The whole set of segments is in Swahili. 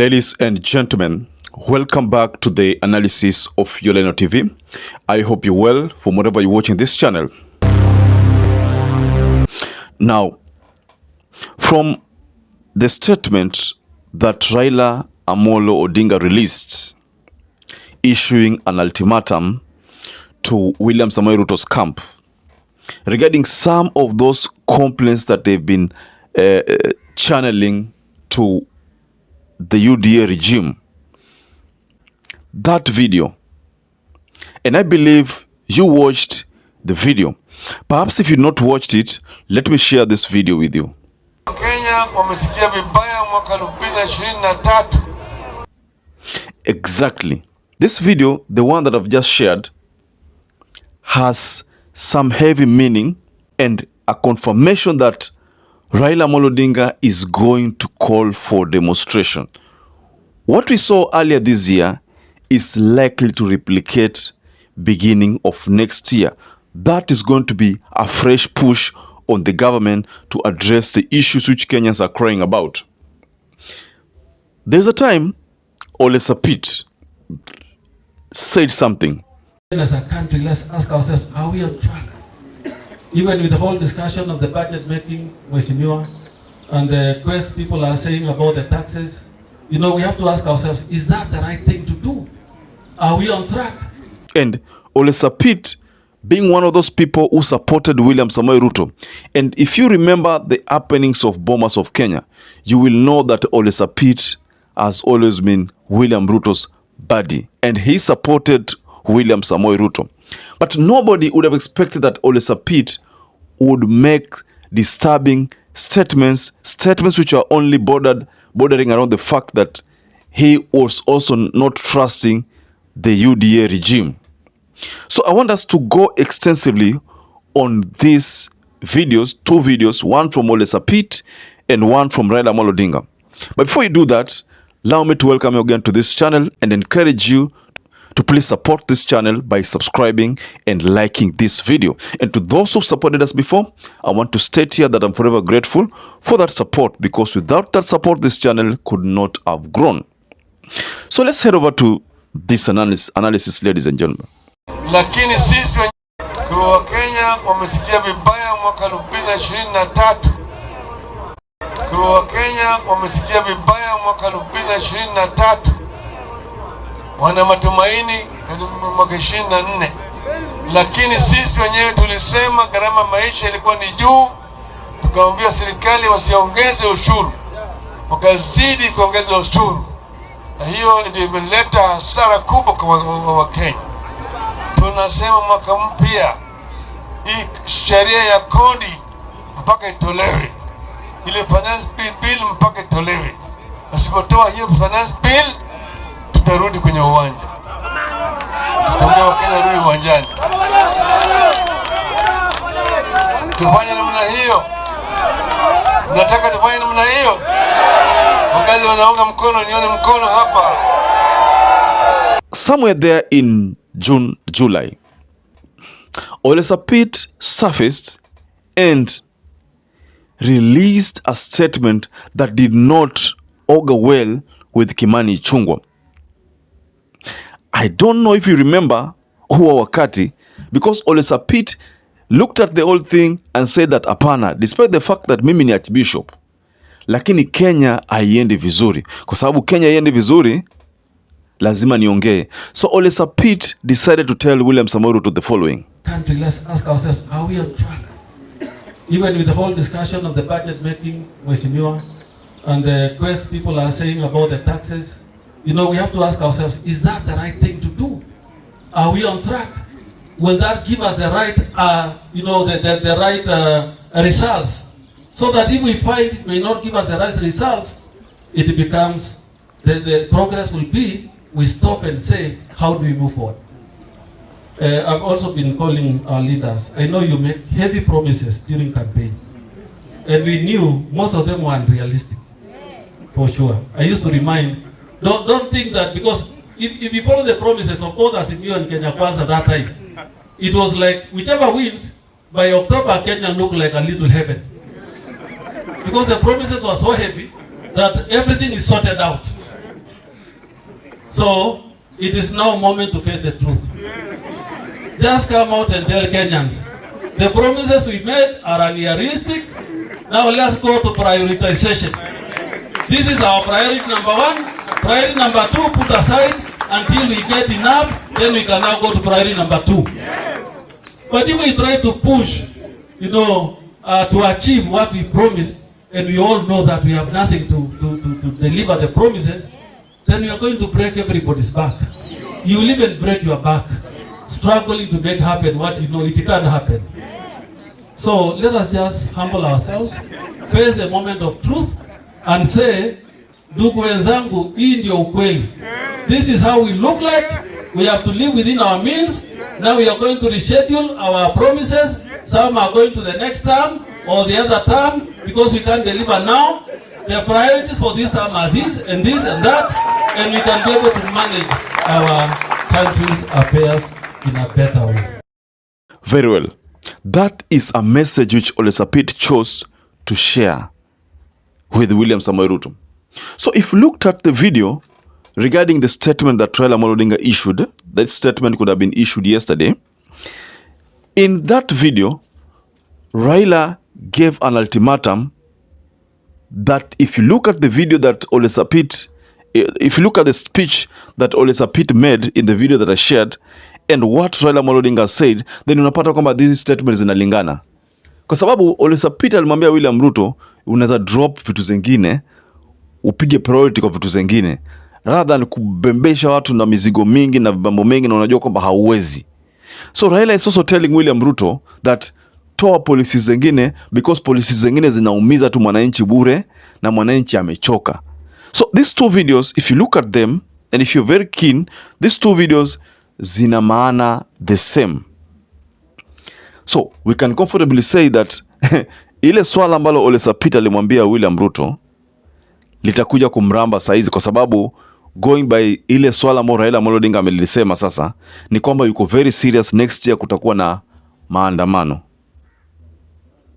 Ladies and gentlemen, welcome back to the analysis of YOLENO TV. I hope you're well from wherever you're watching this channel. Now, from the statement that RAILA Amolo Odinga released, issuing an ultimatum to William Samoei Ruto's camp regarding some of those complaints that they've been channeling to the UDA regime. That video, and I believe you watched the video. Perhaps if you not watched it, let me share this video with you. Kenya wamesikia vibaya mwaka 2023. Exactly. This video, the one that I've just shared, has some heavy meaning and a confirmation that RAILA Amolo Odinga is going to call for demonstration. What we saw earlier this year is likely to replicate beginning of next year. That is going to be a fresh push on the government to address the issues which Kenyans are crying about. There's a time SAPIT said something. As a country, let's ask ourselves, are we on track? Even with the whole discussion of the budget making, Mheshimiwa, and the quest people are saying about the taxes, you know, we have to ask ourselves, is that the right thing to do? Are we on track? And SAPIT being one of those people who supported William Samoei Ruto. And if you remember the happenings of Bomas of Kenya, you will know that SAPIT has always been William Ruto's buddy. And he supported William Samoei Ruto. But nobody would have expected that SAPIT would make disturbing statements which are only bordering around the fact that he was also not trusting the UDA regime. So I want us to go extensively on these videos, two videos, one from SAPIT and one from RAILA Amolo Odinga. But before you do that, allow me to welcome you again to this channel and encourage you to please support this channel by subscribing and liking this video. And to those who supported us before, I want to state here that I'm forever grateful for that support, because without that support, this channel could not have grown. So let's head over to this analysis, ladies and gentlemen. Lakini sisi wa Kenya wamesikia vibaya mwaka 2023. Kwa Kenya wamesikia vibaya mwaka 2023. Wana matumaini mwaka 24. Lakini sisi wenyewe tulisema gharama maisha ilikuwa ni juu, tukaambia serikali wasiongeze ushuru, wakazidi kuongeza ushuru. Na hiyo ndio imeleta hasara kubwa kwa Wakenya. Tunasema mwaka mpya hii sheria ya kodi mpaka itolewe, ile finance bill mpaka itolewe. Asipotoa hiyo finance bill, tutarudi kwenye uwanja, tutaambia Wakenya rudi uwanjani. Tufanye namna hiyo. Nataka tufanye namna hiyo. Wakazi wanaunga mkono, nione mkono hapa. Somewhere there in June, July, SAPIT surfaced and released a statement that did not augur well with Kimani Ichung'wah. I don't know if you remember huwa wakati, because SAPIT looked at the whole thing and said that apana, despite the fact that mimi ni archbishop, lakini Kenya haiendi vizuri. Kwa sababu Kenya haiendi vizuri, lazima niongee. So SAPIT decided to tell William Samoei Ruto the following. Country, let's ask ourselves, are we on track? Even with the whole discussion of the budget making, Mheshimiwa, and the quest people are saying about the taxes, you know, we have to ask ourselves, is that the right thing to do? Are we on track? Will that give us the right, the right results? So that if we find it may not give us the right results, it becomes, the progress will be, we stop and say, how do we move forward? I've also been calling our leaders. I know you make heavy promises during campaign, and we knew most of them were unrealistic, for sure. I used to remind, don't think that because if you follow the promises of others in you and Kenya Kwanza that time, it was like whichever wins, by October Kenya looked like a little heaven. Because the promises were so heavy that everything is sorted out. So it is now a moment to face the truth. Just come out and tell Kenyans, the promises we made are unrealistic. Now let's go to prioritization. This is our priority number 1. Priority number 2, put aside until we get enough, then we can now go to priority number 2. But if we try to push, to achieve what we promised, and we all know that we have nothing to deliver the promises, then we are going to break everybody's back. You will even break your back, struggling to make happen what you know it can't happen. So let us just humble ourselves, face the moment of truth, and say, ndugu wenzangu, hii ndio ukweli. This is how we look like. We have to live within our means. Now we are going to reschedule our promises. Some are going to the next term or the other term because we can't deliver now. The priorities for this term are this and that, and we can be able to manage our country's affairs in a better way. Very well. That is a message which Ole SAPIT chose to share with William Samoei Ruto. So if you looked at the video regarding the statement that RAILA Odinga issued, that statement could have been issued yesterday. In that video, RAILA gave an ultimatum that if you look at the video that Ole SAPIT, if you look at the speech that Ole SAPIT made in the video that I shared, and what RAILA Odinga said, then unapata kwamba these statements zinalingana. Kwa sababu Ole SAPIT alimwambia William Ruto, unaweza drop vitu zingine, upige priority kwa vitu zingine, rather than kubembesha watu na mizigo mingi na mambo mengi na unajua kwamba hauwezi. So RAILA is also telling William Ruto that toa policies zingine because policies zingine zinaumiza tu mwananchi bure na mwananchi amechoka. So these two videos, if you look at them and if you're very keen, these two videos zina maana the same. So we can comfortably say that ile swala ambalo Ole SAPIT alimwambia William Ruto litakuja kumramba saizi, kwa sababu going by ile swala ambalo RAILA Odinga amelisema sasa ni kwamba yuko very serious, next year kutakuwa na maandamano.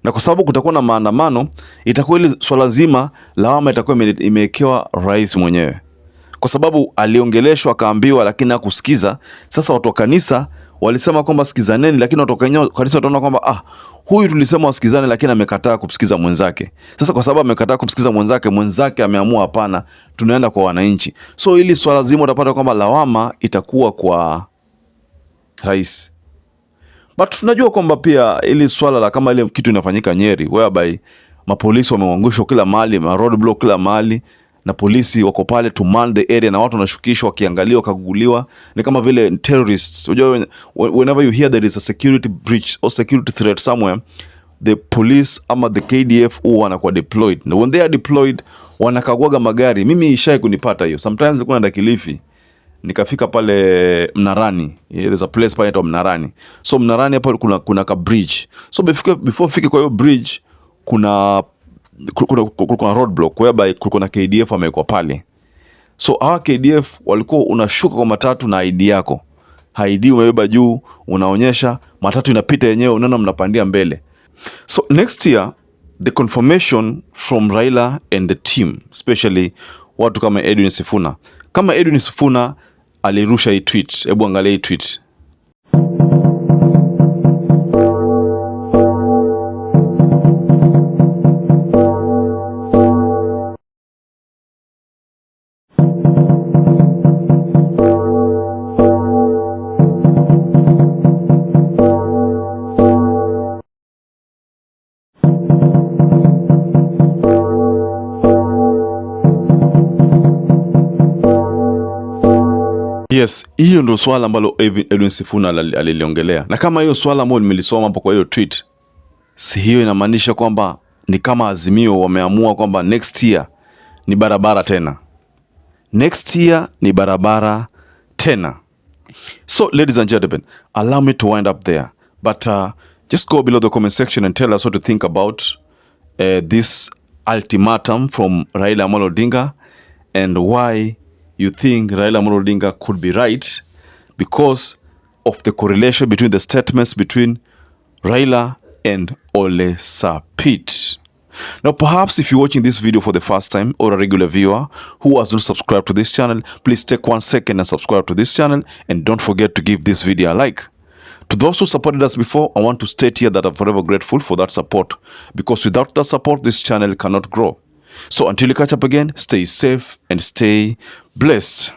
Na kwa sababu kutakuwa na maandamano, itakuwa ile swala zima lawama itakuwa imewekewa rais mwenyewe. Kwa sababu aliongeleshwa akaambiwa lakini hakusikiza. Sasa watu wa kanisa walisema kwamba sikizaneni, lakini watu wa kanisa wataona kwamba huyu tulisema wasikizane lakini amekataa kusikiza mwenzake. Sasa kwa sababu amekataa kusikiza mwenzake ameamua hapana, tunaenda kwa wananchi. So ili swala zima utapata kwamba lawama itakuwa kwa rais. But tunajua kwamba pia ili swala la kama ile kitu inafanyika Nyeri, whereby mapolisi wameangushwa kila mahali, road block kila mahali, na polisi wako pale to man the area, na watu wanashukishwa wakiangaliwa kaguguliwa, ni kama vile terrorists. Unajua, whenever you hear there is a security breach or security threat somewhere, the police ama the KDF huwa wanakuwa deployed. And when they are deployed, wanakagwaga magari. Mimi ishai kunipata hiyo. Sometimes nilikuwa naenda Kilifi, nikafika pale Mnarani. There's a place pale Mnarani. So Mnarani hapo kuna ka bridge. So before fike kwa hiyo bridge kuna roadblock whereby kuna KDF amewekwa pale. So hawa KDF walikuwa unashuka kwa matatu na ID yako. ID umebeba juu, unaonyesha, matatu inapita yenyewe, unaona mnapandia mbele. So next year the confirmation from RAILA and the team, especially watu kama Edwin Sifuna. Kama Edwin Sifuna alirusha hii tweet, hebu angalia hii tweet. Yes, hiyo ndio swala ambalo Edwin Sifuna aliliongelea. Na kama hiyo swala ambalo nimelisoma hapo kwa hiyo tweet, si hiyo inamaanisha kwamba ni kama Azimio wameamua kwamba next year ni barabara tena. Next year ni barabara tena. So ladies and gentlemen, allow me to wind up there. But just go below the comment section and tell us what to think about this ultimatum from RAILA Odinga and why you think RAILA Odinga could be right because of the correlation between the statements between RAILA and Ole SAPIT. Now, perhaps if you're watching this video for the first time or a regular viewer who has not subscribed to this channel, please take 1 second and subscribe to this channel, and don't forget to give this video a like. To those who supported us before, I want to state here that I'm forever grateful for that support, because without that support, this channel cannot grow. So until you catch up again, stay safe and stay blessed.